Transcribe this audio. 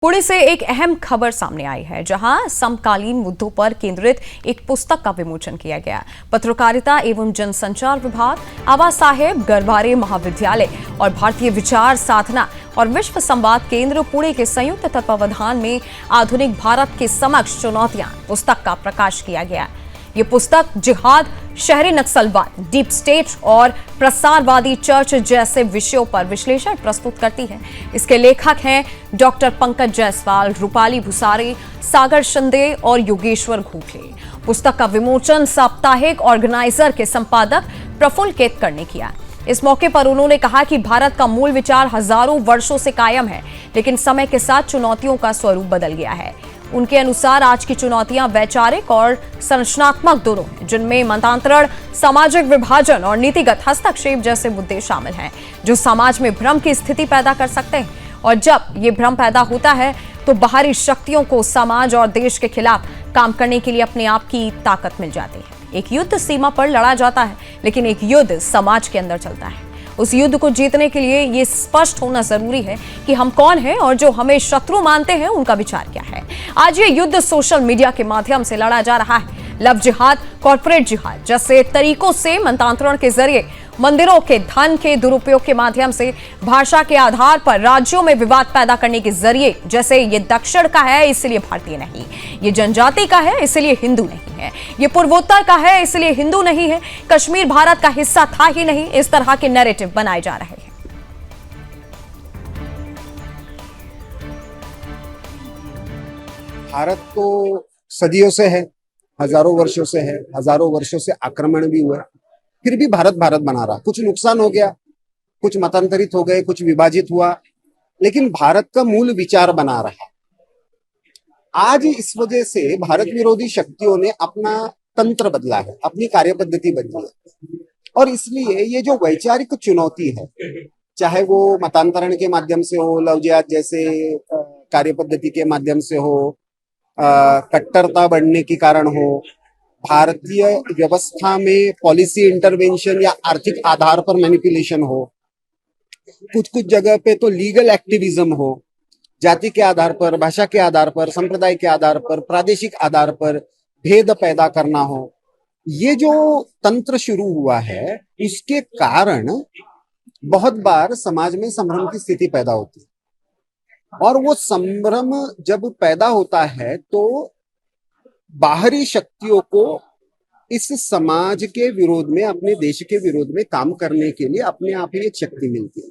पुणे से एक अहम खबर सामने आई है, जहां समकालीन मुद्दों पर केंद्रित एक पुस्तक का विमोचन किया गया। पत्रकारिता एवं जनसंचार विभाग, आबा साहेब गरवारे महाविद्यालय और भारतीय विचार साधना और विश्व संवाद केंद्र पुणे के संयुक्त तत्वावधान में आधुनिक भारत के समक्ष चुनौतियां पुस्तक का प्रकाश किया गया। ये पुस्तक जिहाद, शहरी नक्सलवाद, डीप स्टेट और प्रसारवादी चर्च जैसे विषयों पर विश्लेषण प्रस्तुत करती है। इसके लेखक हैं डॉक्टर पंकज जायसवाल, रूपाली भुसारे, सागर शिंदे और योगेश्वर घोटले। पुस्तक का विमोचन साप्ताहिक ऑर्गेनाइजर के संपादक प्रफुल्ल केतकर ने किया। इस मौके पर उन्होंने कहा कि भारत का मूल विचार हजारों वर्षों से कायम है, लेकिन समय के साथ चुनौतियों का स्वरूप बदल गया है। उनके अनुसार आज की चुनौतियां वैचारिक और संरचनात्मक दोनों हैं, जिनमें मतांतरण, सामाजिक विभाजन और नीतिगत हस्तक्षेप जैसे मुद्दे शामिल हैं, जो समाज में भ्रम की स्थिति पैदा कर सकते हैं। और जब ये भ्रम पैदा होता है तो बाहरी शक्तियों को समाज और देश के खिलाफ काम करने के लिए अपने आप की ताकत मिल जाती है। एक युद्ध सीमा पर लड़ा जाता है, लेकिन एक युद्ध समाज के अंदर चलता है। उस युद्ध को जीतने के लिए ये स्पष्ट होना जरूरी है कि हम कौन हैं और जो हमें शत्रु मानते हैं उनका विचार क्या है। आज ये युद्ध सोशल मीडिया के माध्यम से लड़ा जा रहा है। लव जिहाद, कॉर्पोरेट जिहाद जैसे तरीकों से मतांतरण के जरिए मंदिरों के धन के दुरुपयोग के माध्यम से, भाषा के आधार पर राज्यों में विवाद पैदा करने के जरिए, जैसे ये दक्षिण का है इसलिए भारतीय नहीं, ये जनजाति का है इसलिए हिंदू नहीं है, ये पूर्वोत्तर का है इसलिए हिंदू नहीं है, कश्मीर भारत का हिस्सा था ही नहीं, इस तरह के नैरेटिव बनाए जा रहे हैं। भारत तो सदियों से है, हजारों वर्षों से है, हजारों वर्षों से आक्रमण भी हुआ, फिर भी भारत भारत बना रहा। कुछ नुकसान हो गया, कुछ मतांतरित हो गए, कुछ विभाजित हुआ, लेकिन भारत का मूल विचार बना रहा। आज इस वजह से भारत विरोधी शक्तियों ने अपना तंत्र बदला है, अपनी कार्यपद्धति बदली है, और इसलिए ये जो वैचारिक चुनौती है, चाहे वो मतांतरण के माध्यम से हो, लव जिहाद जैसे कार्यपद्धति के माध्यम से हो, कट्टरता बढ़ने के कारण हो, भारतीय व्यवस्था में पॉलिसी इंटरवेंशन या आर्थिक आधार पर मैनिपुलेशन हो, कुछ जगह पे तो लीगल एक्टिविज्म हो, जाति के आधार पर, भाषा के आधार पर, संप्रदाय के आधार पर, प्रादेशिक आधार पर भेद पैदा करना हो, ये जो तंत्र शुरू हुआ है, उसके कारण बहुत बार समाज में संभ्रम की स्थिति पैदा होती है। और वो संभ्रम जब पैदा होता है तो बाहरी शक्तियों को इस समाज के विरोध में, अपने देश के विरोध में काम करने के लिए अपने आप ही एक शक्ति मिलती है।